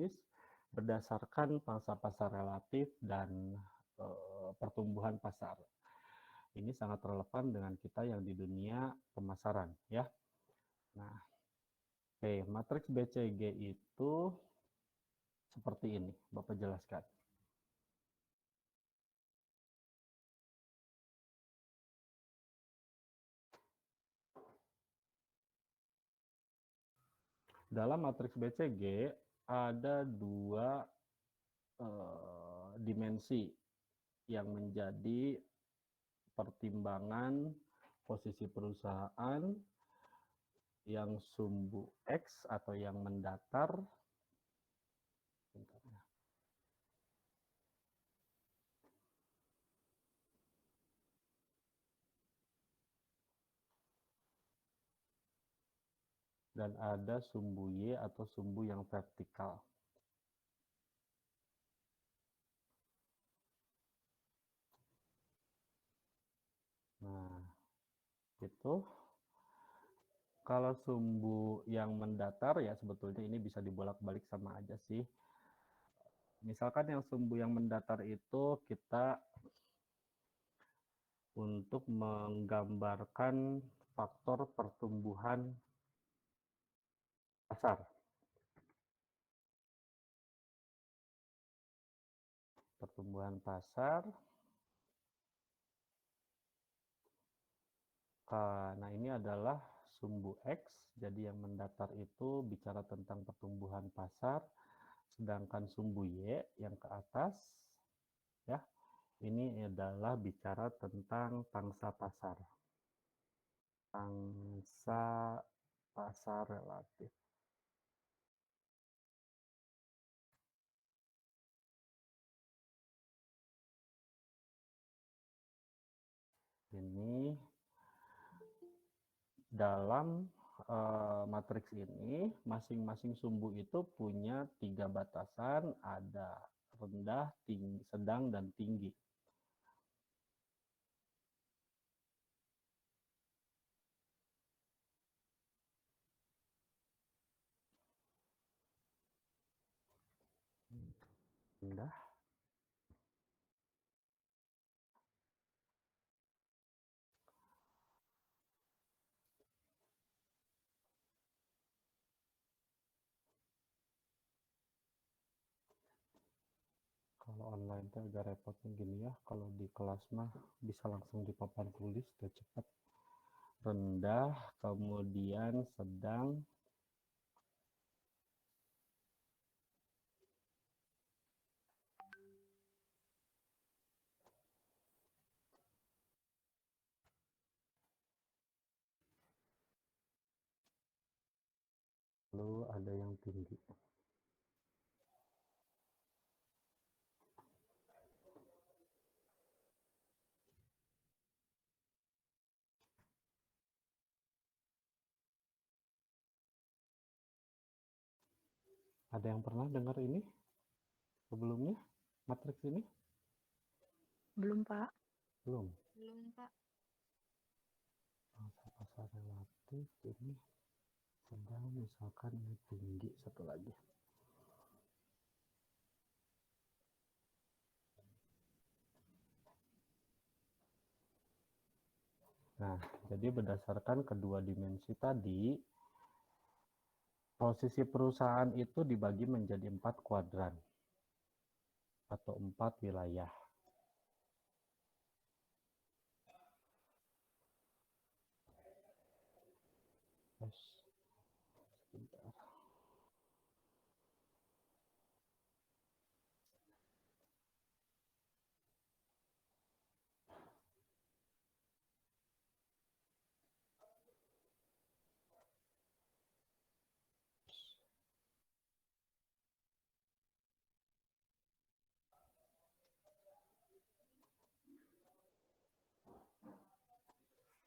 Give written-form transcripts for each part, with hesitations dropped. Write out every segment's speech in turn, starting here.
bisnis berdasarkan pangsa pasar relatif dan pertumbuhan pasar. Ini sangat relevan dengan kita yang di dunia pemasaran, ya. Nah, oke, matriks BCG itu seperti ini, Bapak jelaskan. Dalam matriks BCG ada dua dimensi yang menjadi pertimbangan posisi perusahaan yang sumbu X atau yang mendatar. Dan ada sumbu Y atau sumbu yang vertikal. Nah, itu kalau sumbu yang mendatar ya sebetulnya ini bisa dibolak-balik sama aja sih. Misalkan yang sumbu yang mendatar itu kita untuk menggambarkan faktor pertumbuhan pasar. Pertumbuhan pasar. Nah, ini adalah sumbu X, jadi yang mendatar itu bicara tentang pertumbuhan pasar, sedangkan sumbu Y yang ke atas, ya, ini adalah bicara tentang pangsa pasar. Pangsa pasar relatif. Ini dalam matriks ini, masing-masing sumbu itu punya 3 batasan, ada rendah, tinggi, sedang, dan tinggi. Rendah. Kalau online itu agak repotnya gini ya, kalau di kelas mah bisa langsung di papan tulis, udah cepat. Rendah, kemudian sedang, lalu ada yang tinggi. Ada yang pernah dengar ini sebelumnya, matriks ini? Belum, Pak. Belum. Belum, Pak. Pangsa pasar relatif ini sedang, misalkan ini tinggi satu lagi. Nah, jadi berdasarkan kedua dimensi tadi, posisi perusahaan itu dibagi menjadi 4 kuadran atau 4 wilayah. Sebentar.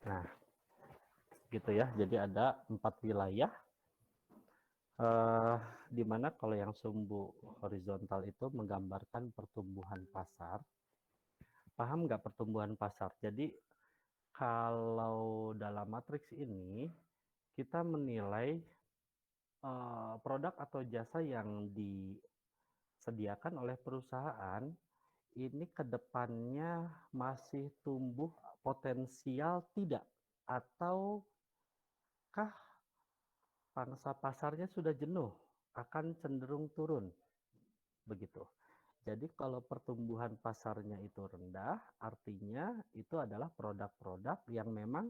Nah, gitu ya. Jadi ada 4 wilayah, di mana kalau yang sumbu horizontal itu menggambarkan pertumbuhan pasar. Paham nggak pertumbuhan pasar? Jadi kalau dalam matriks ini kita menilai produk atau jasa yang disediakan oleh perusahaan ini ke depannya masih tumbuh potensial tidak? Ataukah pangsa pasarnya sudah jenuh, akan cenderung turun? Begitu. Jadi kalau pertumbuhan pasarnya itu rendah, artinya itu adalah produk-produk yang memang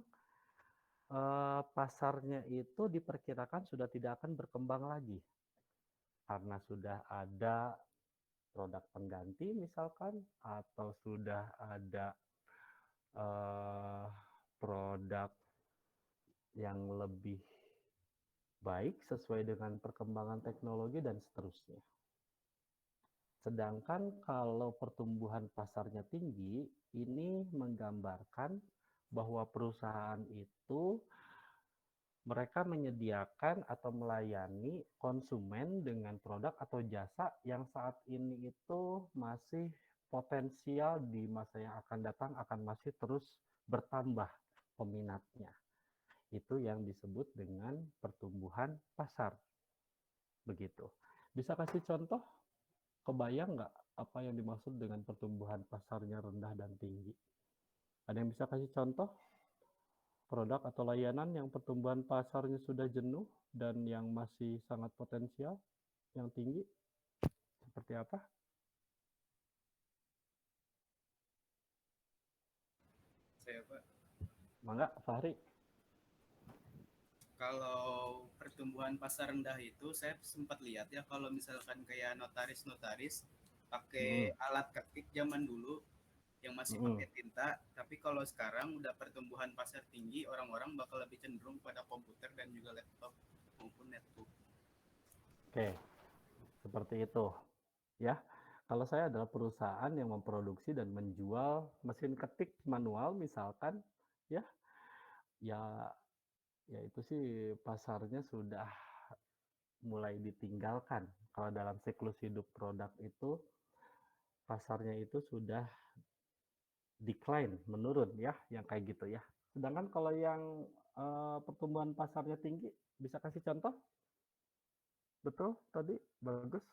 pasarnya itu diperkirakan sudah tidak akan berkembang lagi. Karena sudah ada produk pengganti misalkan, atau sudah ada produk yang lebih baik sesuai dengan perkembangan teknologi dan seterusnya. Sedangkan kalau pertumbuhan pasarnya tinggi, ini menggambarkan bahwa perusahaan itu mereka menyediakan atau melayani konsumen dengan produk atau jasa yang saat ini itu masih potensial di masa yang akan datang akan masih terus bertambah peminatnya. Itu yang disebut dengan pertumbuhan pasar. Begitu. Bisa kasih contoh? Kebayang nggak apa yang dimaksud dengan pertumbuhan pasarnya rendah dan tinggi? Ada yang bisa kasih contoh produk atau layanan yang pertumbuhan pasarnya sudah jenuh dan yang masih sangat potensial, yang tinggi? Seperti apa? Saya Pak, Mangga, Fahri. kalau pertumbuhan pasar rendah itu saya sempat lihat ya, kalau misalkan kayak notaris-notaris pakai alat ketik zaman dulu yang masih pakai tinta, tapi kalau sekarang udah pertumbuhan pasar tinggi, orang-orang bakal lebih cenderung pada komputer dan juga laptop maupun netbook. Oke, seperti itu. Ya, kalau saya adalah perusahaan yang memproduksi dan menjual mesin ketik manual misalkan, ya, ya, ya itu sih pasarnya sudah mulai ditinggalkan. Kalau dalam siklus hidup produk itu pasarnya itu sudah decline, menurun ya, yang kayak gitu ya. Sedangkan kalau yang pertumbuhan pasarnya tinggi, bisa kasih contoh? Betul tadi, bagus.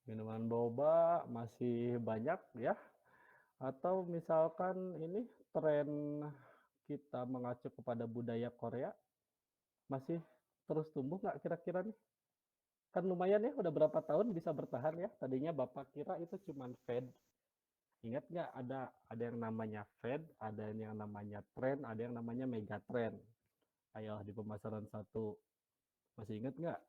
Minuman boba masih banyak ya. Atau misalkan ini tren kita mengacu kepada budaya Korea, masih terus tumbuh nggak kira-kira nih? Kan lumayan ya, udah berapa tahun bisa bertahan ya. Tadinya Bapak kira itu cuma fad. Ingat nggak ada yang namanya fad, ada yang namanya tren, ada yang namanya mega trend. Ayo di pemasaran satu, masih ingat nggak?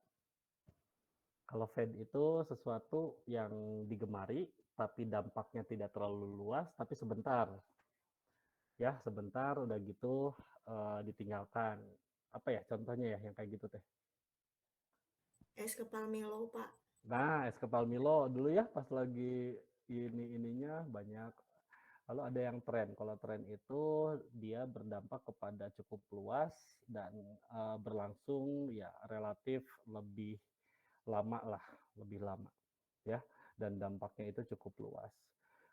Kalau fad itu sesuatu yang digemari, tapi dampaknya tidak terlalu luas, tapi sebentar. Ya, sebentar udah gitu ditinggalkan. Apa ya contohnya ya yang kayak gitu teh? Es kepal Milo, Pak. Nah, es kepal Milo dulu ya pas lagi ininya banyak. Lalu ada yang tren. Kalau tren itu dia berdampak kepada cukup luas dan berlangsung ya relatif lebih lama lah, lebih lama ya. Dan dampaknya itu cukup luas.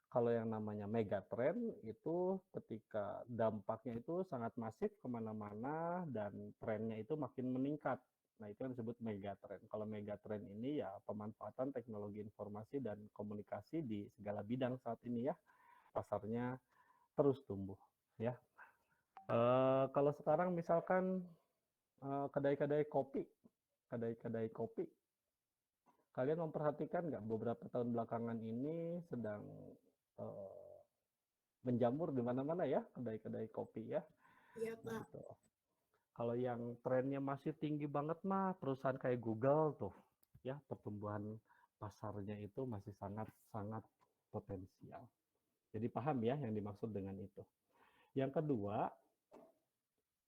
Kalau yang namanya mega trend itu ketika dampaknya itu sangat masif kemana-mana dan trennya itu makin meningkat. Nah itu yang disebut mega trend. Kalau mega trend ini ya pemanfaatan teknologi informasi dan komunikasi di segala bidang saat ini ya, pasarnya terus tumbuh ya. Kalau sekarang misalkan kedai-kedai kopi, kedai-kedai kopi, kalian memperhatikan nggak beberapa tahun belakangan ini sedang menjamur di mana-mana ya kedai-kedai kopi ya. Iya, Nah, Pak. itu. Kalau yang trennya masih tinggi banget mah perusahaan kayak Google tuh ya, pertumbuhan pasarnya itu masih sangat-sangat potensial. Jadi paham ya yang dimaksud dengan itu. Yang kedua,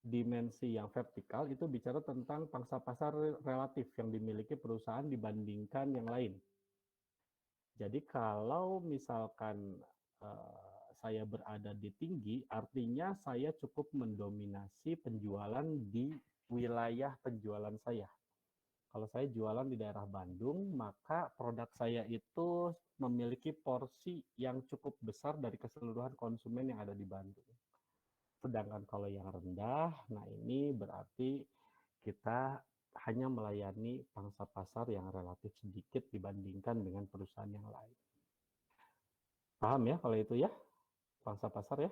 dimensi yang vertikal itu bicara tentang pangsa pasar relatif yang dimiliki perusahaan dibandingkan yang lain. Jadi kalau misalkan saya berada di tinggi, artinya saya cukup mendominasi penjualan di wilayah penjualan saya. Kalau saya jualan di daerah Bandung, maka produk saya itu memiliki porsi yang cukup besar dari keseluruhan konsumen yang ada di Bandung. Sedangkan kalau yang rendah, nah ini berarti kita hanya melayani pangsa pasar yang relatif sedikit dibandingkan dengan perusahaan yang lain. Paham ya kalau itu ya? Pangsa pasar ya?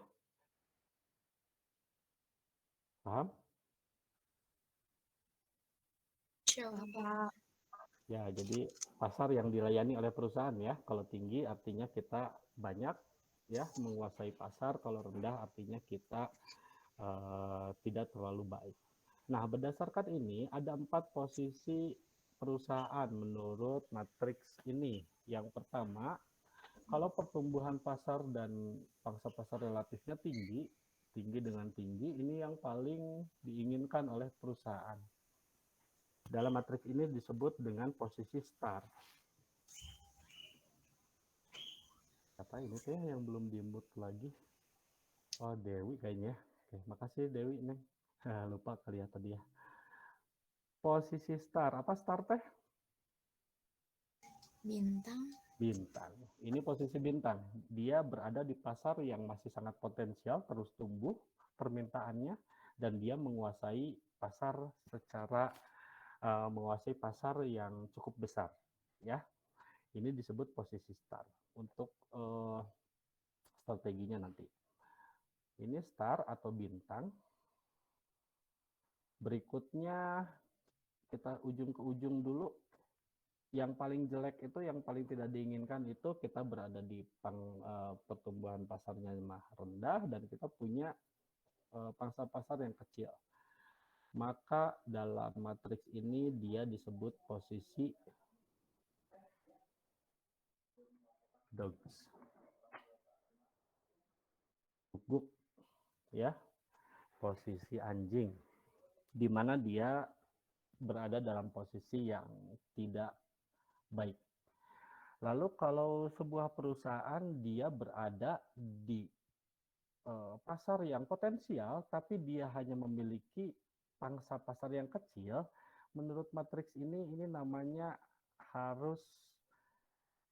Paham? Paham, Pak. Ya, jadi pasar yang dilayani oleh perusahaan ya. Kalau tinggi artinya kita banyak ya menguasai pasar, kalau rendah artinya kita tidak terlalu baik. Nah, berdasarkan ini ada 4 posisi perusahaan menurut matriks ini. Yang pertama, kalau pertumbuhan pasar dan pangsa pasar relatifnya tinggi dengan tinggi, ini yang paling diinginkan oleh perusahaan. Dalam matriks ini disebut dengan posisi star. Apa ini teh yang belum di-mute lagi? Oh, Dewi kayaknya. Oke, makasih Dewi, Neng. Lupa kali ya tadi ya. Posisi star, apa star teh? Bintang. Bintang. Ini posisi bintang. Dia berada di pasar yang masih sangat potensial, terus tumbuh permintaannya, dan dia menguasai pasar secara menguasai pasar yang cukup besar, ya. Ini disebut posisi star untuk strateginya nanti. Ini star atau bintang. Berikutnya kita ujung ke ujung dulu. Yang paling jelek itu, yang paling tidak diinginkan itu kita berada di pertumbuhan pasarnya rendah dan kita punya pangsa pasar yang kecil. Maka dalam matriks ini dia disebut posisi dogs. Guguk ya. Posisi anjing. Di mana dia berada dalam posisi yang tidak baik. Lalu kalau sebuah perusahaan dia berada di pasar yang potensial, tapi dia hanya memiliki pangsa pasar yang kecil, menurut matriks ini namanya harus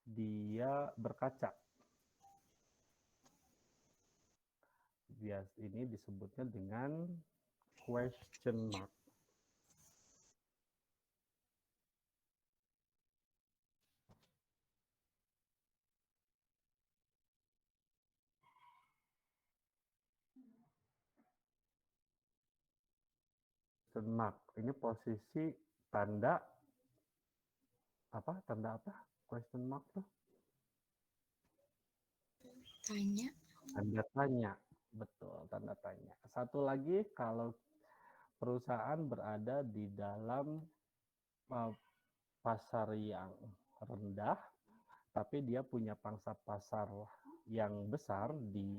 dia berkaca. Ini disebutnya dengan question mark. Mark. Ini posisi tanda apa? Tanda apa? Question mark tuh? Tanya. Tanda tanya. Betul, tanda tanya. Satu lagi, kalau perusahaan berada di dalam pasar yang rendah, tapi dia punya pangsa pasar yang besar di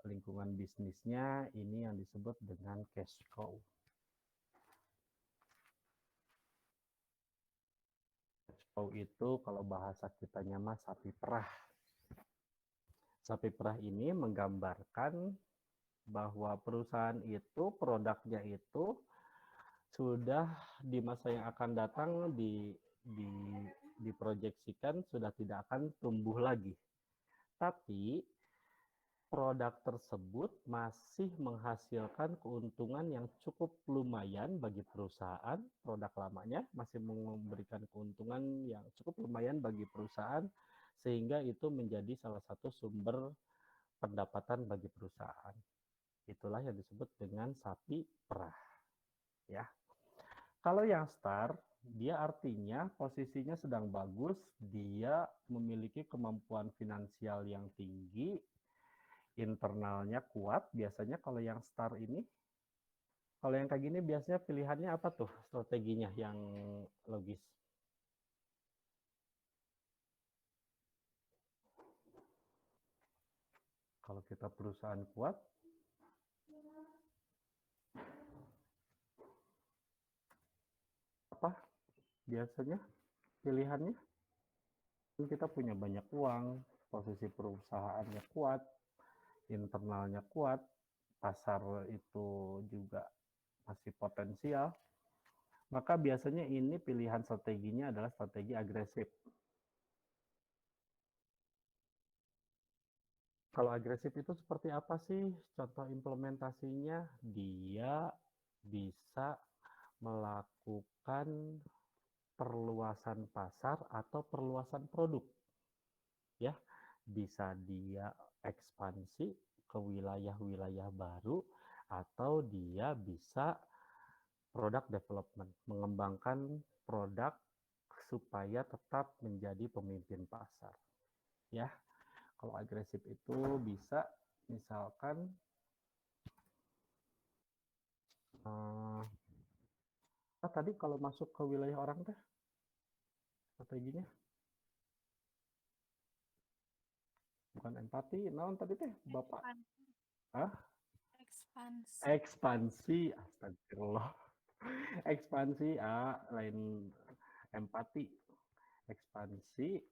lingkungan bisnisnya, ini yang disebut dengan cash cow. Cash cow itu kalau bahasa kitanya mah sapi perah. Sapi perah ini menggambarkan bahwa perusahaan itu, produknya itu sudah di masa yang akan datang diproyeksikan sudah tidak akan tumbuh lagi. Tapi produk tersebut masih menghasilkan keuntungan yang cukup lumayan bagi perusahaan. Produk lamanya masih memberikan keuntungan yang cukup lumayan bagi perusahaan, sehingga itu menjadi salah satu sumber pendapatan bagi perusahaan. Itulah yang disebut dengan sapi perah. Ya. Kalau yang star, dia artinya posisinya sedang bagus, dia memiliki kemampuan finansial yang tinggi, internalnya kuat. Biasanya kalau yang star ini, kalau yang kayak gini biasanya pilihannya apa tuh strateginya yang logis? Kalau kita perusahaan kuat, apa biasanya pilihannya? Kita punya banyak uang, posisi perusahaannya kuat, internalnya kuat, pasar itu juga masih potensial, maka biasanya ini pilihan strateginya adalah strategi agresif. Kalau agresif itu seperti apa sih? Contoh implementasinya, dia bisa melakukan perluasan pasar atau perluasan produk. Ya, bisa dia ekspansi ke wilayah-wilayah baru atau dia bisa product development, mengembangkan produk supaya tetap menjadi pemimpin pasar. Ya, kalau agresif itu bisa misalkan tadi kalau masuk ke wilayah orang teh strateginya bukan empati, naon tadi teh Bapak? Hah? Ekspansi. Ekspansi, astagfirullah. Ekspansi, lain empati. Ekspansi,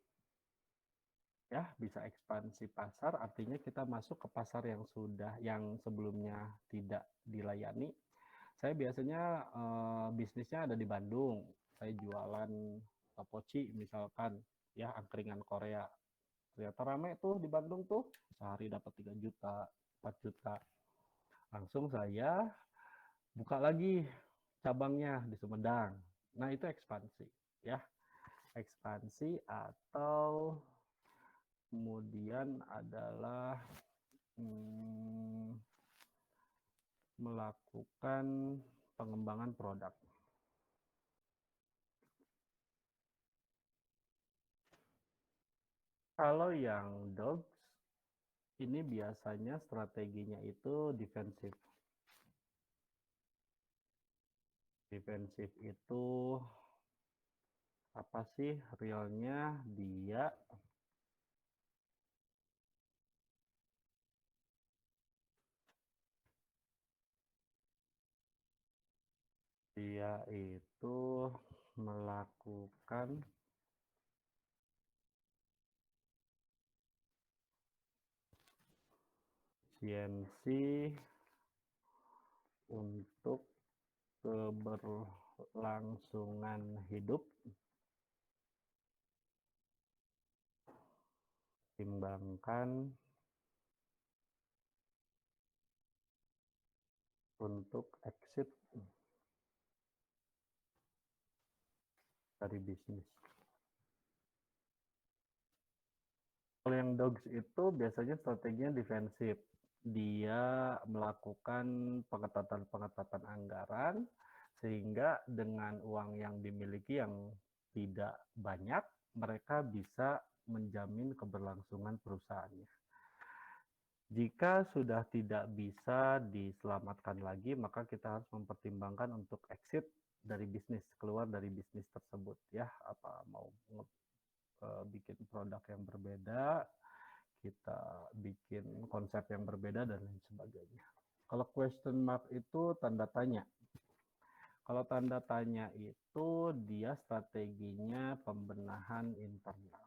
ya bisa ekspansi pasar, artinya kita masuk ke pasar yang sebelumnya tidak dilayani. Saya biasanya bisnisnya ada di Bandung. Saya jualan poci misalkan, ya angkringan Korea. Ternyata rame tuh di Bandung tuh, sehari dapat 3 juta, 4 juta. Langsung saya buka lagi cabangnya di Sumedang. Nah, itu ekspansi, ya. Ekspansi atau kemudian adalah melakukan pengembangan produk. Kalau yang dogs, ini biasanya strateginya itu defensif. Defensif itu apa sih realnya? Dia itu melakukan efisiensi untuk keberlangsungan hidup, timbangkan untuk exit dari bisnis. Kalau yang dogs itu biasanya strateginya defensif. Dia melakukan pengetatan anggaran sehingga dengan uang yang dimiliki yang tidak banyak, mereka bisa menjamin keberlangsungan perusahaannya. Jika sudah tidak bisa diselamatkan lagi, maka kita harus mempertimbangkan untuk exit dari bisnis, keluar dari bisnis tersebut, ya. Apa mau bikin produk yang berbeda, kita bikin konsep yang berbeda dan lain sebagainya. Kalau question mark itu tanda tanya. Kalau tanda tanya itu dia strateginya pembenahan internal.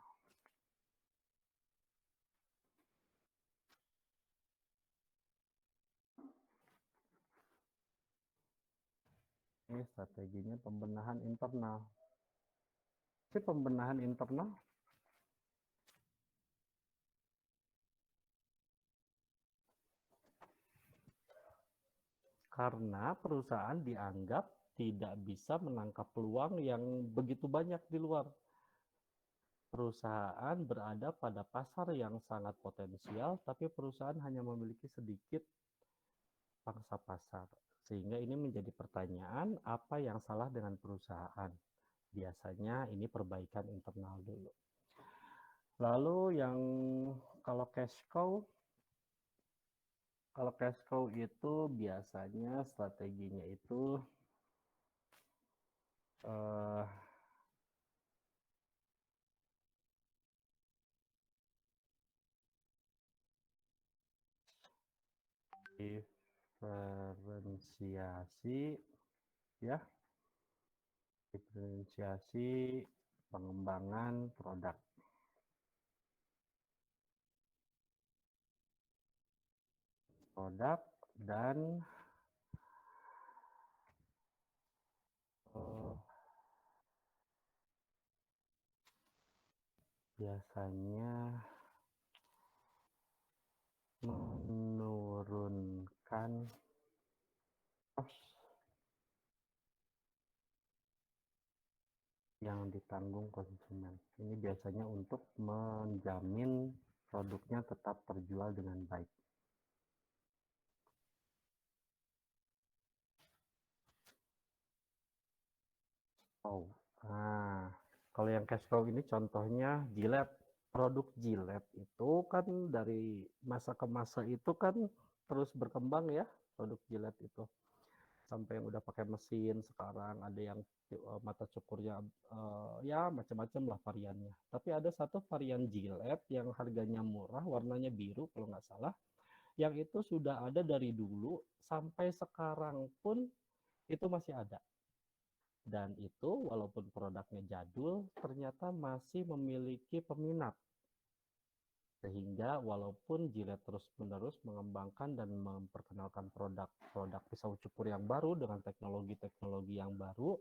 Ini strateginya pembenahan internal. Si pembenahan internal karena perusahaan dianggap tidak bisa menangkap peluang yang begitu banyak di luar. Perusahaan berada pada pasar yang sangat potensial, tapi perusahaan hanya memiliki sedikit pangsa pasar. Sehingga ini menjadi pertanyaan, apa yang salah dengan perusahaan? Biasanya ini perbaikan internal dulu. Lalu yang kalau cash cow itu biasanya strateginya itu diferensiasi, ya, diferensiasi pengembangan produk. Dan biasanya menurunkan cost yang ditanggung konsumen. Ini biasanya untuk menjamin produknya tetap terjual dengan baik. Nah, kalau yang cash cow ini contohnya Gillette. Produk Gillette itu kan dari masa ke masa itu kan terus berkembang ya, produk Gillette itu. Sampai yang udah pakai mesin, sekarang ada yang mata cukurnya ya macam-macam lah variannya. Tapi ada satu varian Gillette yang harganya murah, warnanya biru kalau nggak salah, yang itu sudah ada dari dulu sampai sekarang pun itu masih ada. Dan itu walaupun produknya jadul, ternyata masih memiliki peminat. Sehingga walaupun Gillette terus-menerus mengembangkan dan memperkenalkan produk-produk pisau cukur yang baru dengan teknologi-teknologi yang baru,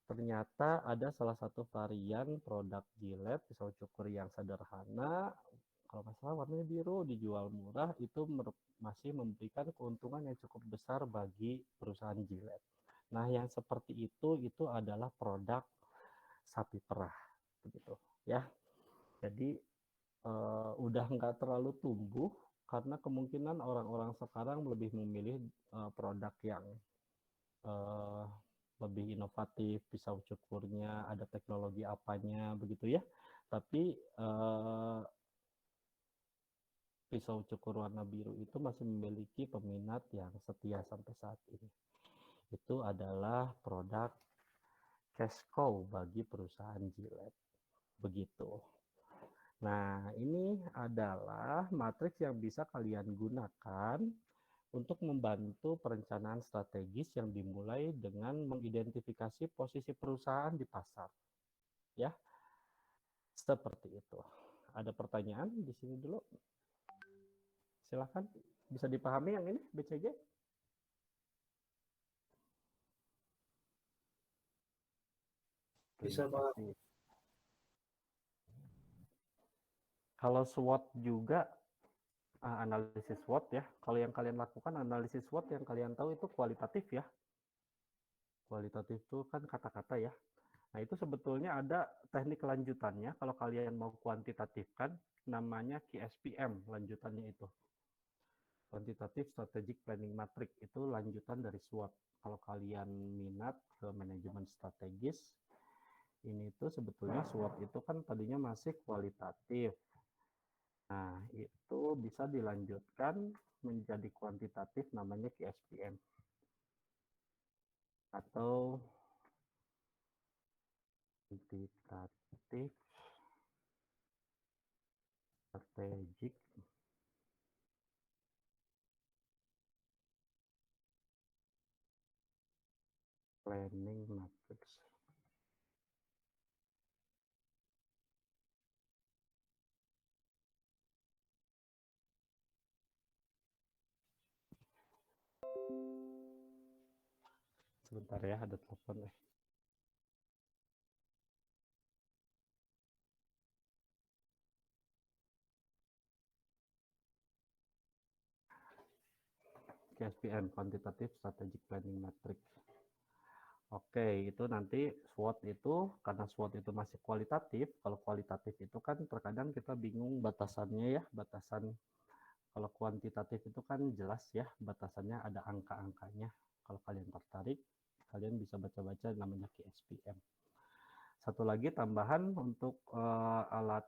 ternyata ada salah satu varian produk Gillette pisau cukur yang sederhana, kalau nggak salah warnanya biru, dijual murah, itu masih memberikan keuntungan yang cukup besar bagi perusahaan Gillette. Nah, yang seperti itu adalah produk sapi perah, begitu ya. Jadi udah nggak terlalu tumbuh karena kemungkinan orang-orang sekarang lebih memilih produk yang lebih inovatif, pisau cukurnya ada teknologi apanya begitu ya. Tapi pisau cukur warna biru itu masih memiliki peminat yang setia sampai saat ini. Itu adalah produk cash cow bagi perusahaan Gillette. Begitu. Nah, ini adalah matriks yang bisa kalian gunakan untuk membantu perencanaan strategis yang dimulai dengan mengidentifikasi posisi perusahaan di pasar. Ya, seperti itu. Ada pertanyaan di sini dulu? Silahkan, bisa dipahami yang ini BCG? Bisa, Pak. Kalau SWOT juga analisis SWOT ya. Kalau yang kalian lakukan analisis SWOT yang kalian tahu itu kualitatif ya. Kualitatif itu kan kata-kata ya. Nah, itu sebetulnya ada teknik lanjutannya. Kalau kalian mau kuantitatifkan, namanya QSPM lanjutannya itu. Quantitative Strategic Planning Matrix itu lanjutan dari SWOT. Kalau kalian minat ke manajemen strategis, ini tuh sebetulnya SWOT itu kan tadinya masih kualitatif. Nah, itu bisa dilanjutkan menjadi kuantitatif namanya QSPM. Atau quantitative strategic planning matrix. Sebentar ya, ada telepon nih. QSPM, Quantitative Strategic Planning Matrix. Oke, itu nanti SWOT itu, karena SWOT itu masih kualitatif, kalau kualitatif itu kan terkadang kita bingung batasannya ya, batasan. Kalau kuantitatif itu kan jelas ya, batasannya ada angka-angkanya. Kalau kalian tertarik, kalian bisa baca-baca namanya QSPM. Satu lagi tambahan untuk alat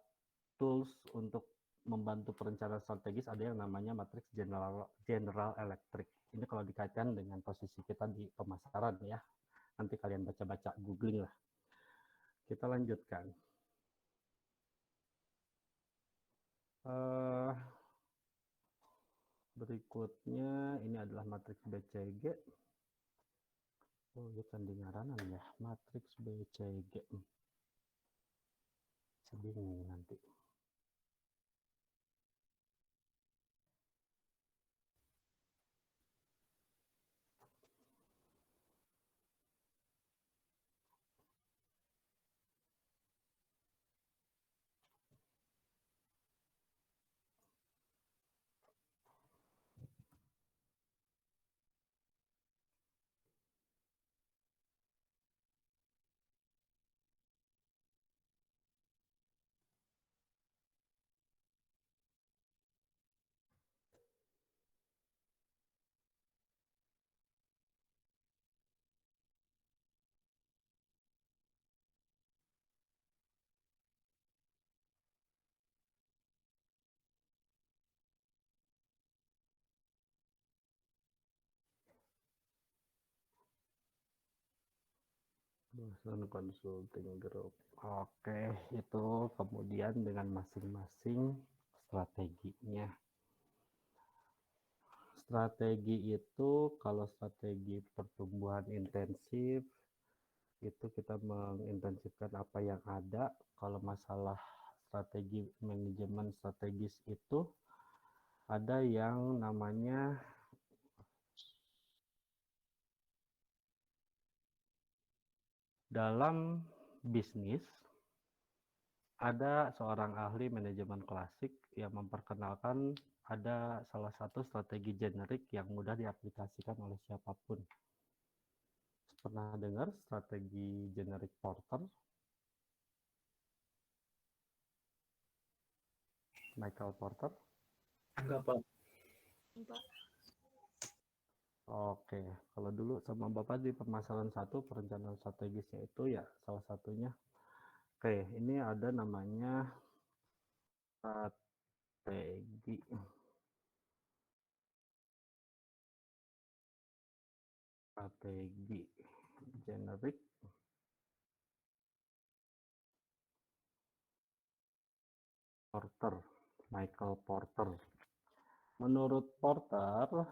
tools untuk membantu perencanaan strategis ada yang namanya matriks General Electric. Ini kalau dikaitkan dengan posisi kita di pemasaran ya. Nanti kalian baca-baca, googling lah. Kita lanjutkan. Berikutnya ini adalah matriks BCG. Oh, itu ngaranan ya, matriks BCG. Bingung nanti. Sun Consulting Group. Oke, itu kemudian dengan masing-masing strateginya. Strategi itu kalau strategi pertumbuhan intensif itu kita mengintensifkan apa yang ada. Kalau masalah strategi manajemen strategis itu ada yang namanya dalam bisnis ada seorang ahli manajemen klasik yang memperkenalkan ada salah satu strategi generik yang mudah diaplikasikan oleh siapapun. Pernah dengar strategi generik Porter? Michael Porter? Enggak, Pak. Pak. Oke, kalau dulu sama Bapak di pemasaran 1 perencanaan strategisnya itu ya salah satunya. Oke, ini ada namanya strategi. Strategi generik Porter, Michael Porter. Menurut Porter,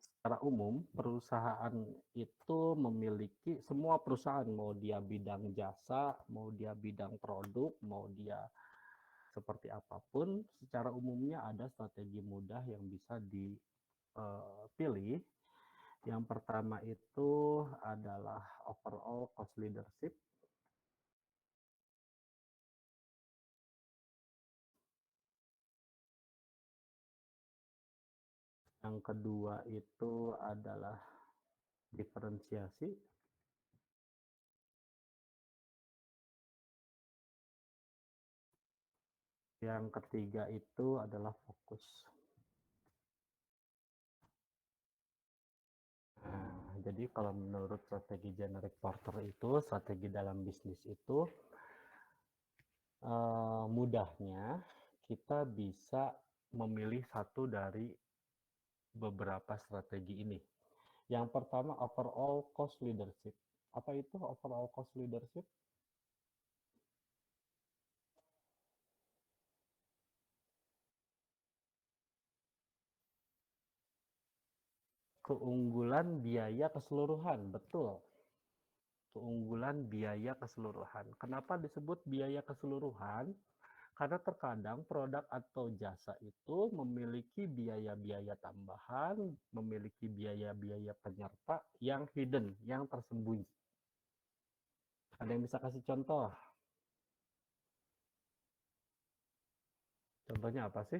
secara umum perusahaan itu memiliki semua perusahaan, mau dia bidang jasa, mau dia bidang produk, mau dia seperti apapun, secara umumnya ada strategi mudah yang bisa dipilih. Yang pertama itu adalah overall cost leadership. Yang kedua itu adalah diferensiasi. Yang ketiga itu adalah fokus. Nah, jadi kalau menurut strategi generik Porter itu, strategi dalam bisnis itu mudahnya kita bisa memilih satu dari beberapa strategi ini. Yang pertama overall cost leadership. Apa itu overall cost leadership? Keunggulan biaya keseluruhan, betul. Keunggulan biaya keseluruhan. Kenapa disebut biaya keseluruhan? Karena terkadang produk atau jasa itu memiliki biaya-biaya tambahan, memiliki biaya-biaya penyerta yang hidden, yang tersembunyi. Ada yang bisa kasih contoh? Contohnya apa sih?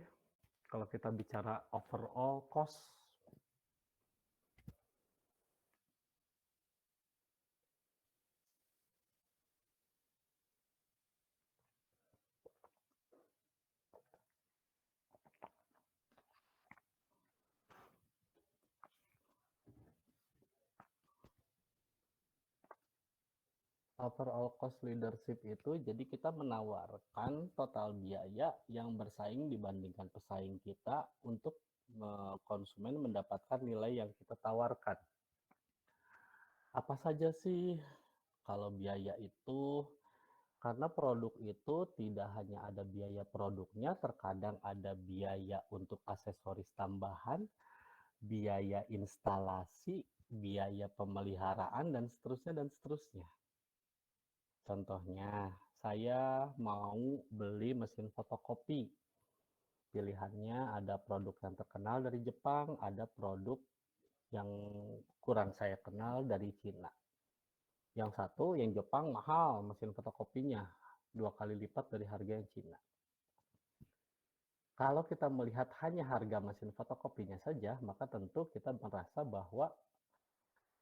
Kalau kita bicara overall cost. Overall cost leadership itu jadi kita menawarkan total biaya yang bersaing dibandingkan pesaing kita untuk konsumen mendapatkan nilai yang kita tawarkan. Apa saja sih kalau biaya itu? Karena produk itu tidak hanya ada biaya produknya, terkadang ada biaya untuk aksesoris tambahan, biaya instalasi, biaya pemeliharaan, dan seterusnya, dan seterusnya. Contohnya, saya mau beli mesin fotokopi. Pilihannya ada produk yang terkenal dari Jepang, ada produk yang kurang saya kenal dari Cina. Yang satu, yang Jepang mahal mesin fotokopinya, 2 kali lipat dari harga yang Cina. Kalau kita melihat hanya harga mesin fotokopinya saja, maka tentu kita merasa bahwa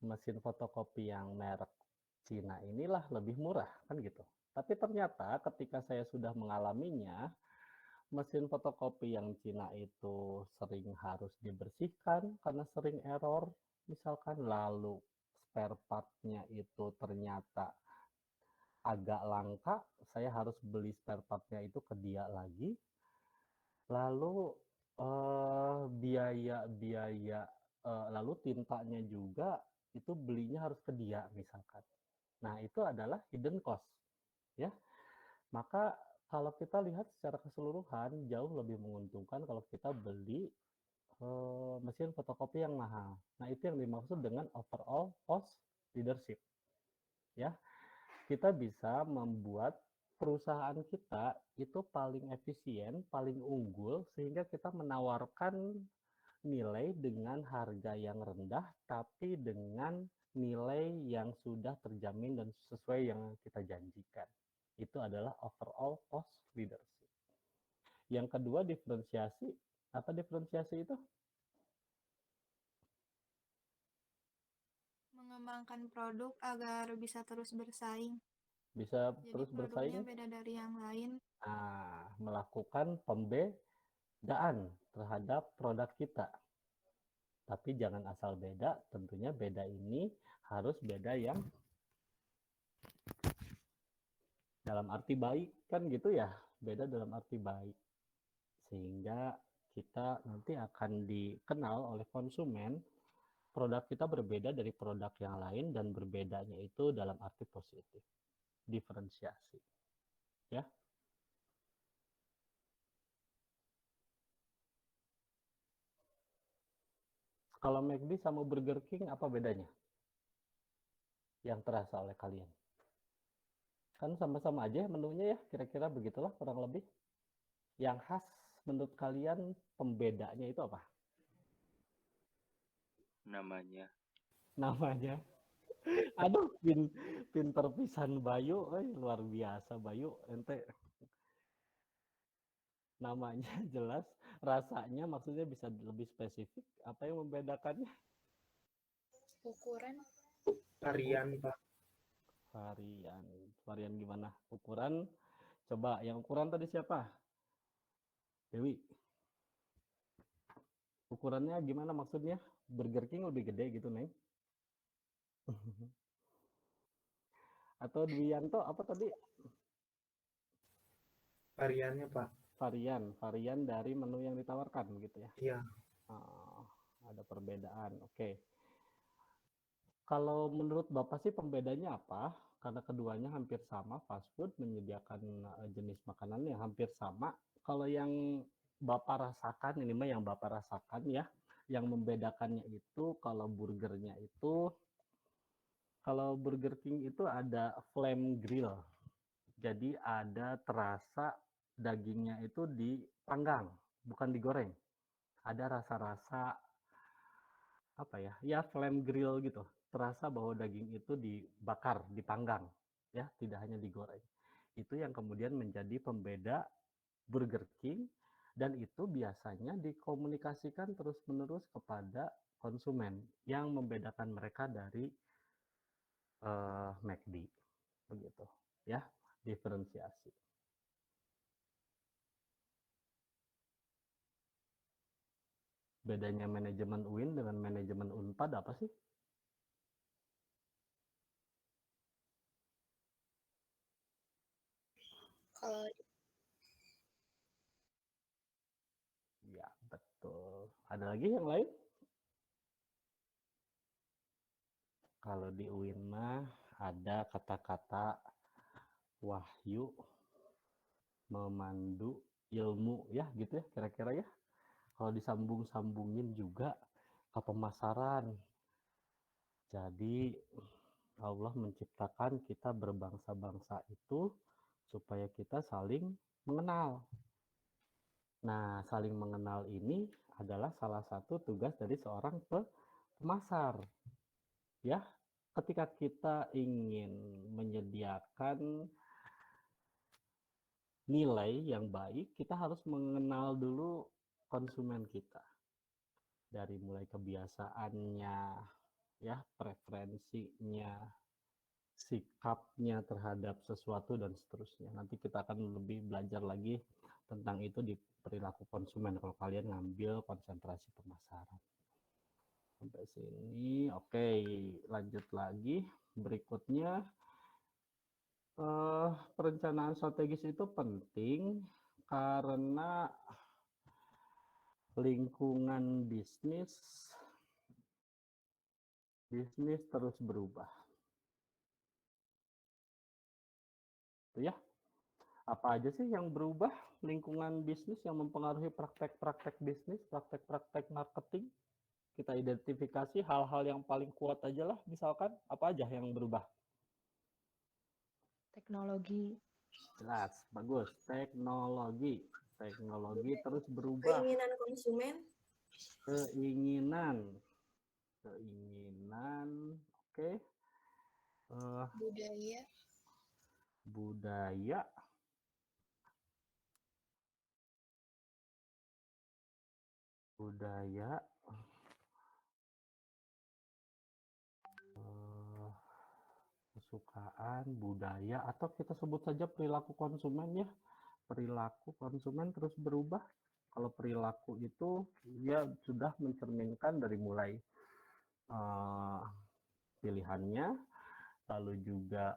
mesin fotokopi yang merek Cina inilah lebih murah, kan gitu. Tapi ternyata ketika saya sudah mengalaminya, mesin fotokopi yang Cina itu sering harus dibersihkan karena sering error, misalkan, lalu spare part-nya itu ternyata agak langka, saya harus beli spare part-nya itu ke dia lagi. Lalu biaya-biaya lalu tintanya juga itu belinya harus ke dia misalkan. Nah, itu adalah hidden cost, ya. Maka kalau kita lihat secara keseluruhan jauh lebih menguntungkan kalau kita beli mesin fotokopi yang mahal. Nah, itu yang dimaksud dengan overall cost leadership, ya. Kita bisa membuat perusahaan kita itu paling efisien, paling unggul, sehingga kita menawarkan nilai dengan harga yang rendah, tapi dengan nilai yang sudah terjamin dan sesuai yang kita janjikan. Itu adalah overall cost leadership. Yang kedua, diferensiasi. Apa diferensiasi itu? Mengembangkan produk agar bisa terus bersaing. Bisa Jadi terus produknya bersaing. beda dari yang lain. Nah, melakukan pembedaan terhadap produk kita. Tapi jangan asal beda, tentunya beda ini harus beda yang dalam arti baik, kan gitu ya, beda dalam arti baik. Sehingga kita nanti akan dikenal oleh konsumen, produk kita berbeda dari produk yang lain dan berbedanya itu dalam arti positif. Diferensiasi. Ya. Kalau McD sama Burger King apa bedanya? Yang terasa oleh kalian? Kan sama-sama aja menunya ya, kira-kira begitulah kurang lebih. Yang khas menurut kalian pembedanya itu apa? Namanya. Namanya. Aduh, pinter pisan Bayu, luar biasa Bayu, ente namanya jelas, rasanya maksudnya bisa lebih spesifik. Apa yang membedakannya? Ukuran. Varian, Pak. Varian. Varian gimana? Ukuran. Coba yang ukuran tadi siapa? Dewi. Ukurannya gimana maksudnya? Burger King lebih gede gitu, Neng? Atau Dwianto apa tadi? Variannya, Pak. Varian dari menu yang ditawarkan gitu ya. Iya. Ada perbedaan. Oke. Kalau menurut Bapak sih pembedanya apa? Karena keduanya hampir sama, fast food menyediakan jenis makanan yang hampir sama. Kalau yang Bapak rasakan, ini mah yang Bapak rasakan ya, yang membedakannya itu kalau burgernya itu, kalau Burger King itu ada flame grill. Jadi ada terasa dagingnya itu dipanggang, bukan digoreng. Ada rasa-rasa apa ya? Ya flame grill gitu. Terasa bahwa daging itu dibakar, dipanggang, ya, tidak hanya digoreng. Itu yang kemudian menjadi pembeda Burger King dan itu biasanya dikomunikasikan terus-menerus kepada konsumen yang membedakan mereka dari McD begitu, ya, diferensiasi. Bedanya manajemen UIN dengan manajemen UNPAD apa sih? Kalau Ya, betul. Ada lagi yang lain? Kalau di UIN mah ada kata-kata wahyu, memandu, ilmu, ya gitu ya kira-kira ya. Kalau disambung-sambungin juga ke pemasaran. Jadi Allah menciptakan kita berbangsa-bangsa itu supaya kita saling mengenal. Nah, saling mengenal ini adalah salah satu tugas dari seorang pemasar. Ya, ketika kita ingin menyediakan nilai yang baik, kita harus mengenal dulu konsumen kita. Dari mulai kebiasaannya, ya, preferensinya, sikapnya terhadap sesuatu dan seterusnya. Nanti kita akan lebih belajar lagi tentang itu di perilaku konsumen kalau kalian ngambil konsentrasi pemasaran. Sampai sini, oke, lanjut lagi. Berikutnya, perencanaan strategis itu penting karena lingkungan bisnis terus berubah. gitu ya. Apa aja sih yang berubah lingkungan bisnis yang mempengaruhi praktek-praktek bisnis, praktek-praktek marketing? Kita identifikasi hal-hal yang paling kuat aja lah, misalkan apa aja yang berubah? Teknologi. Jelas, bagus. Teknologi terus berubah. Keinginan konsumen. Keinginan, oke. Budaya. Budaya, kesukaan, budaya, atau kita sebut saja perilaku konsumen ya. Perilaku konsumen terus berubah. Kalau perilaku itu dia sudah mencerminkan dari mulai pilihannya, lalu juga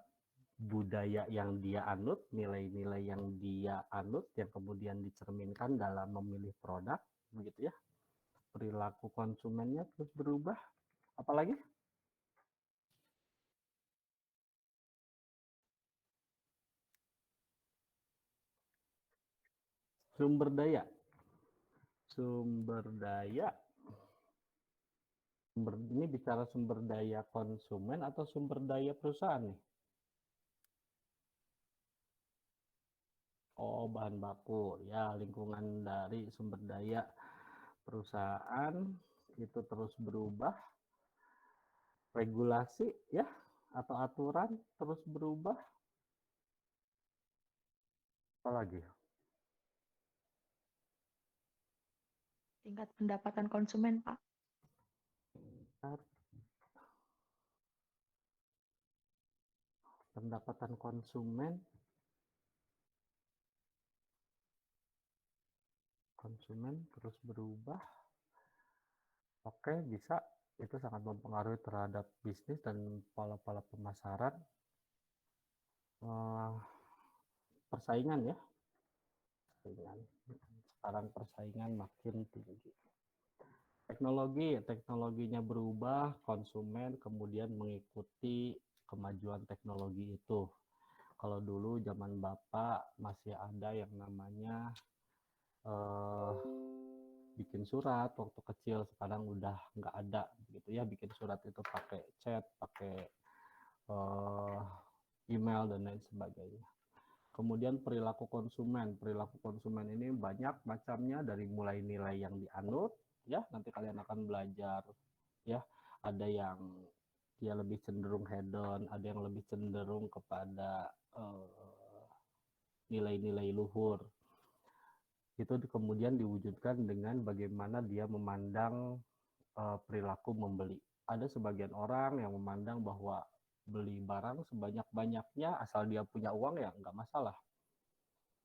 budaya yang dia anut, nilai-nilai yang dia anut, yang kemudian dicerminkan dalam memilih produk, begitu ya. Perilaku konsumennya terus berubah. Apalagi? Sumber daya. Ini bicara sumber daya konsumen atau sumber daya perusahaan nih? Oh, bahan baku. Ya, lingkungan dari sumber daya perusahaan itu terus berubah. Regulasi ya, atau aturan terus berubah. Apalagi? Tingkat pendapatan konsumen, Pak. Pendapatan konsumen terus berubah. Oke, bisa. Itu sangat mempengaruhi terhadap bisnis dan pola-pola pemasaran. Persaingan ya. Sekarang persaingan makin tinggi. Teknologinya berubah, konsumen kemudian mengikuti kemajuan teknologi itu. Kalau dulu zaman Bapak masih ada yang namanya bikin surat waktu kecil, sekarang udah nggak ada gitu ya. Bikin surat itu pakai chat, pakai email dan lain sebagainya. Kemudian perilaku konsumen ini banyak macamnya, dari mulai nilai yang dianut ya, nanti kalian akan belajar ya. Ada yang dia lebih cenderung hedon, ada yang lebih cenderung kepada nilai-nilai luhur. Itu kemudian diwujudkan dengan bagaimana dia memandang perilaku membeli. Ada sebagian orang yang memandang bahwa beli barang sebanyak-banyaknya asal dia punya uang ya nggak masalah.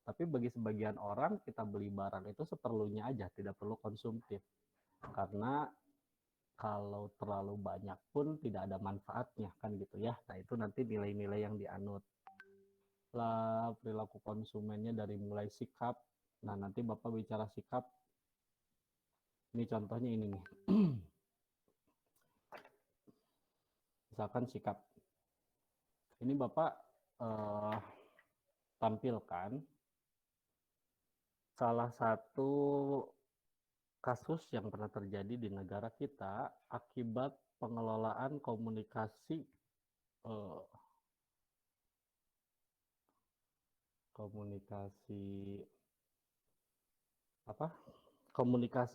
Tapi bagi sebagian orang kita beli barang itu seperlunya aja, tidak perlu konsumtif. Karena kalau terlalu banyak pun tidak ada manfaatnya kan gitu ya. Nah itu nanti nilai-nilai yang dianut. Lah perilaku konsumennya dari mulai sikap. Nah nanti Bapak bicara sikap. Ini contohnya ini nih. Misalkan sikap. Ini Bapak tampilkan salah satu kasus yang pernah terjadi di negara kita akibat pengelolaan komunikasi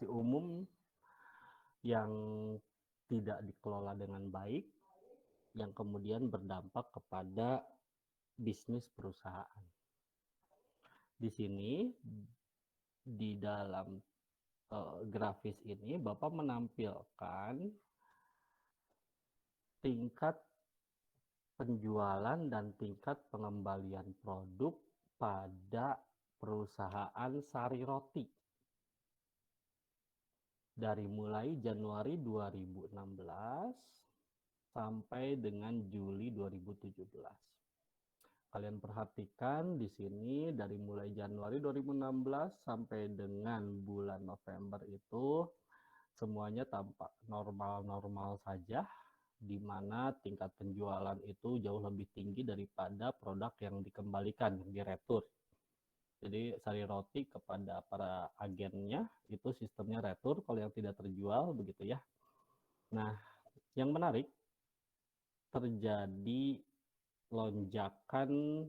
umum yang tidak dikelola dengan baik, yang kemudian berdampak kepada bisnis perusahaan. Di sini di dalam grafis ini Bapak menampilkan tingkat penjualan dan tingkat pengembalian produk pada perusahaan Sari Roti dari mulai Januari 2016 sampai dengan Juli 2017. Kalian perhatikan di sini dari mulai Januari 2016 sampai dengan bulan November itu semuanya tampak normal-normal saja, di mana tingkat penjualan itu jauh lebih tinggi daripada produk yang dikembalikan, yang diretur. Jadi sari roti kepada para agennya itu sistemnya retur kalau yang tidak terjual begitu ya. Nah, yang menarik terjadi lonjakan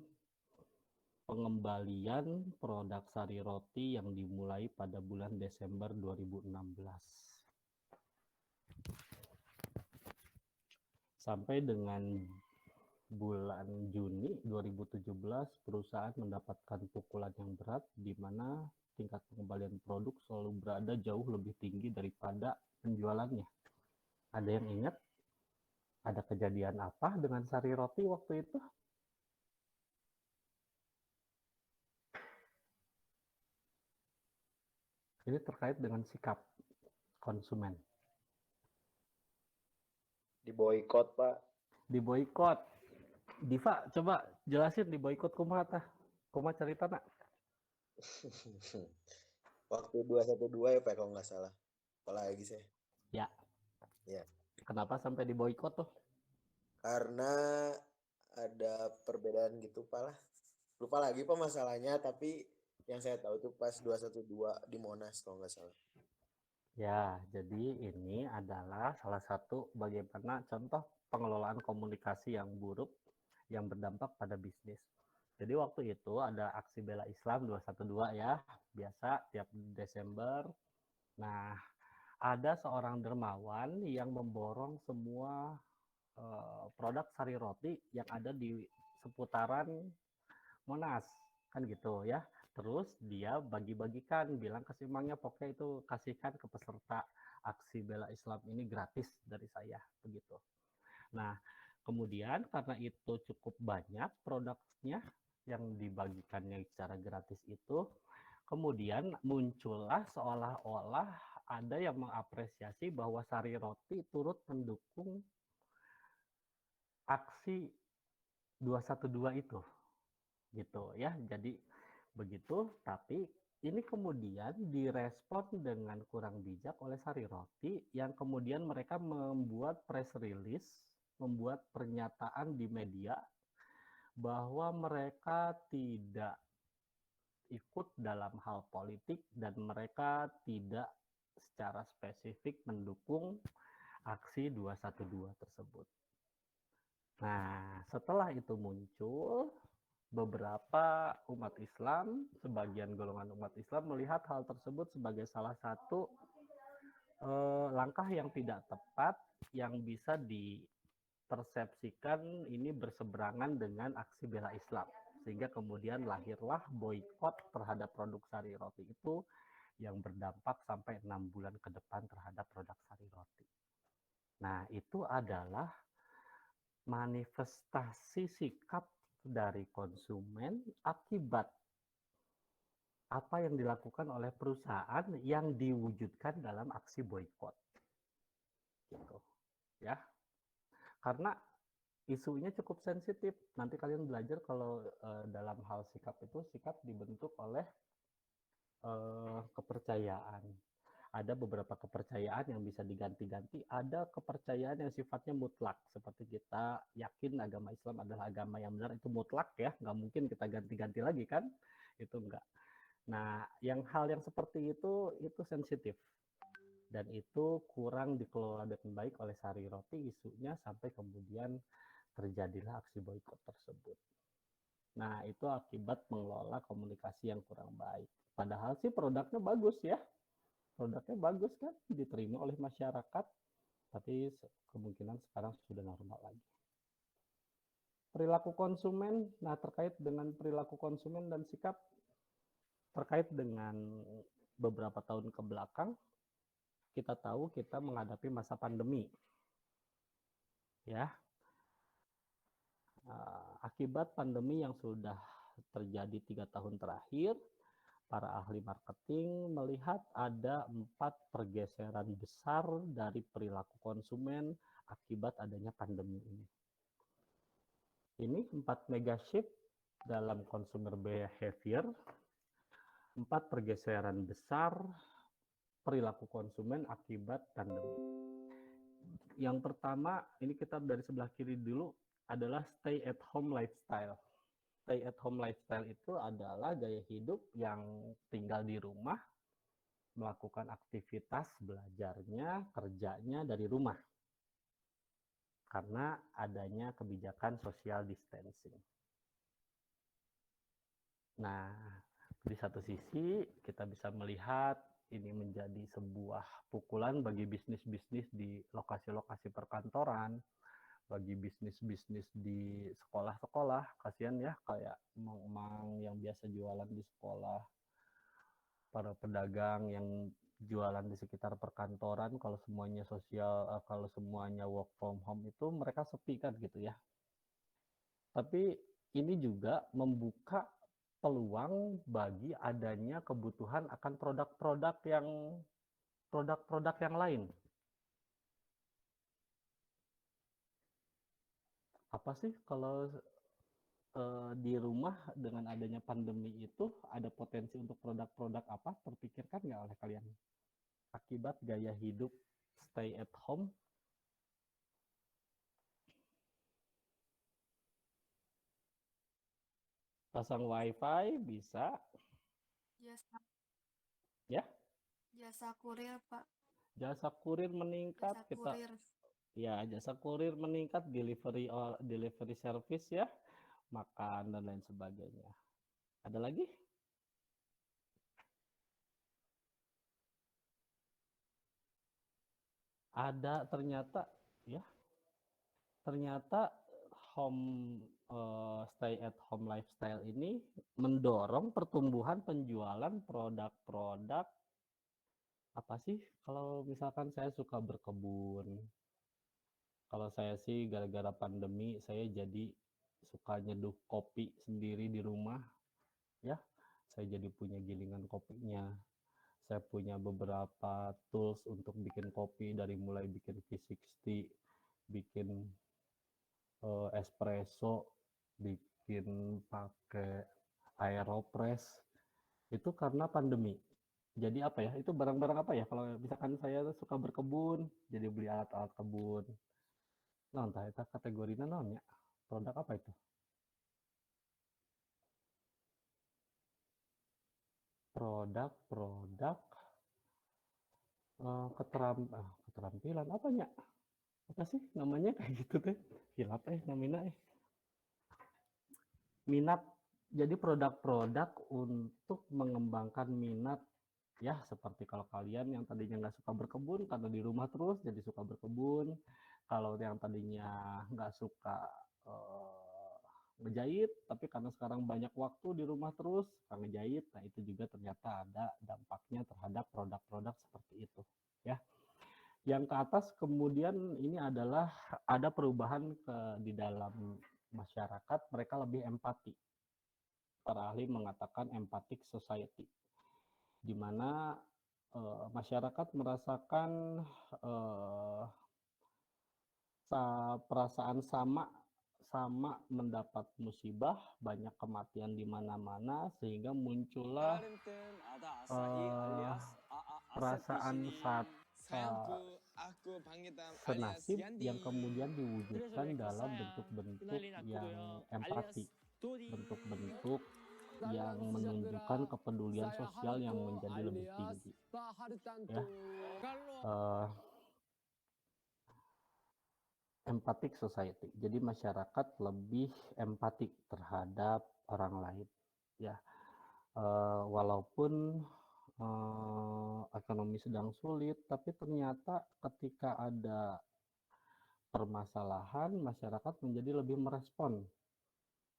pengembalian produk sari roti yang dimulai pada bulan Desember 2016. Sampai dengan bulan Juni 2017, perusahaan mendapatkan pukulan yang berat di mana tingkat pengembalian produk selalu berada jauh lebih tinggi daripada penjualannya. Ada yang ingat? Ada kejadian apa dengan sari roti waktu itu? Ini terkait dengan sikap konsumen. Diboikot, Pak. Diboikot. Diva, coba jelasin diboikot kumaha tah? Kumaha cerita nak? Waktu 212 ya, Pak, kalau nggak salah. Apalagi sih. Ya. Ya. Kenapa sampai diboikot tuh? Karena ada perbedaan gitu, Pak lah. Lupa lagi, Pak, masalahnya, tapi yang saya tahu tuh pas 212 di Monas kalau nggak salah. Ya, jadi ini adalah salah satu bagaimana contoh pengelolaan komunikasi yang buruk yang berdampak pada bisnis. Jadi waktu itu ada aksi bela Islam 212 ya, biasa tiap Desember. Nah, ada seorang dermawan yang memborong semua produk sari roti yang ada di seputaran Monas, kan gitu ya. Terus dia bagi-bagikan, bilang ke simangnya pokoknya itu kasihkan ke peserta aksi bela Islam ini gratis dari saya, begitu. Nah, kemudian karena itu cukup banyak produknya yang dibagikannya secara gratis itu, kemudian muncullah seolah-olah ada yang mengapresiasi bahwa sari roti turut mendukung aksi 212 itu, gitu ya. Jadi begitu, tapi ini kemudian direspon dengan kurang bijak oleh sari roti yang kemudian mereka membuat press release, membuat pernyataan di media bahwa mereka tidak ikut dalam hal politik dan mereka tidak secara spesifik mendukung aksi 212 tersebut. Nah, setelah itu muncul, beberapa umat Islam, sebagian golongan umat Islam melihat hal tersebut sebagai salah satu langkah yang tidak tepat yang bisa dipersepsikan ini berseberangan dengan aksi bela Islam. Sehingga kemudian lahirlah boikot terhadap produk sari roti itu yang berdampak sampai 6 bulan ke depan terhadap produk sari roti. Nah, itu adalah manifestasi sikap dari konsumen akibat apa yang dilakukan oleh perusahaan yang diwujudkan dalam aksi boikot, gitu ya. Karena isunya cukup sensitif. Nanti kalian belajar kalau dalam hal sikap itu sikap dibentuk oleh kepercayaan. Ada beberapa kepercayaan yang bisa diganti-ganti, ada kepercayaan yang sifatnya mutlak, seperti kita yakin agama Islam adalah agama yang benar, itu mutlak ya, nggak mungkin kita ganti-ganti lagi kan, itu enggak. Nah, hal yang seperti itu sensitif, dan itu kurang dikelola dengan baik oleh sari roti isunya sampai kemudian terjadilah aksi boikot tersebut. Nah, itu akibat mengelola komunikasi yang kurang baik. Padahal sih produknya bagus ya. Produknya bagus kan, diterima oleh masyarakat, tapi kemungkinan sekarang sudah normal lagi. Perilaku konsumen, nah terkait dengan perilaku konsumen dan sikap, terkait dengan beberapa tahun ke belakang, kita tahu kita menghadapi masa pandemi. Ya, akibat pandemi yang sudah terjadi 3 tahun terakhir, para ahli marketing melihat ada 4 pergeseran besar dari perilaku konsumen akibat adanya pandemi ini. Ini 4 mega shift dalam consumer behavior, 4 pergeseran besar perilaku konsumen akibat pandemi. Yang pertama, ini kita dari sebelah kiri dulu, adalah stay at home lifestyle. Stay at home lifestyle itu adalah gaya hidup yang tinggal di rumah, melakukan aktivitas belajarnya, kerjanya dari rumah. Karena adanya kebijakan social distancing. Nah, di satu sisi kita bisa melihat ini menjadi sebuah pukulan bagi bisnis-bisnis di lokasi-lokasi perkantoran, bagi bisnis-bisnis di sekolah-sekolah. Kasihan ya, kayak emang-emang yang biasa jualan di sekolah, para pedagang yang jualan di sekitar perkantoran, kalau semuanya kalau semuanya work from home itu mereka sepi kan gitu ya. Tapi ini juga membuka peluang bagi adanya kebutuhan akan produk-produk yang lain. Apa sih kalau di rumah dengan adanya pandemi itu ada potensi untuk produk-produk apa? Terpikirkan nggak oleh kalian? Akibat gaya hidup stay at home. Pasang wifi bisa, Jasa ya. jasa kurir, Pak. Jasa kurir meningkat, Jasa kurir. jasa kurir meningkat, delivery service ya, makan dan lain sebagainya. Ada lagi? Ada ternyata ya. Ternyata stay at home lifestyle ini mendorong pertumbuhan penjualan produk-produk apa sih? Kalau misalkan saya suka berkebun. Kalau saya sih gara-gara pandemi saya jadi suka nyeduh kopi sendiri di rumah ya. Saya jadi punya gilingan kopinya. Saya punya beberapa tools untuk bikin kopi, dari mulai bikin V60, bikin espresso, bikin pakai aeropress. Itu karena pandemi. Jadi apa ya? Itu barang-barang apa ya? Kalau misalkan saya suka berkebun, jadi beli alat-alat kebun. Nah, entah itu kategorinya naon ya? Produk apa itu? Produk keterampilan apa ya? Apa sih namanya kayak gitu teh? Hilap namanya minat. Jadi produk-produk untuk mengembangkan minat ya, seperti kalau kalian yang tadinya nggak suka berkebun karena di rumah terus jadi suka berkebun. Kalau yang tadinya nggak suka ngejahit, tapi karena sekarang banyak waktu di rumah terus suka ngejahit, nah itu juga ternyata ada dampaknya terhadap produk-produk seperti itu ya. Yang ke atas kemudian ini adalah ada perubahan di dalam masyarakat, mereka lebih empati. Para ahli mengatakan empathic society, di mana masyarakat merasakan perasaan sama mendapat musibah, banyak kematian di mana-mana, sehingga muncullah perasaan senasib yang kemudian diwujudkan dalam bentuk-bentuk yang empati, bentuk-bentuk yang menunjukkan kepedulian sosial yang menjadi lebih tinggi ya. Empathic society, jadi masyarakat lebih empatik terhadap orang lain ya. Walaupun ekonomi sedang sulit, tapi ternyata ketika ada permasalahan, masyarakat menjadi lebih merespon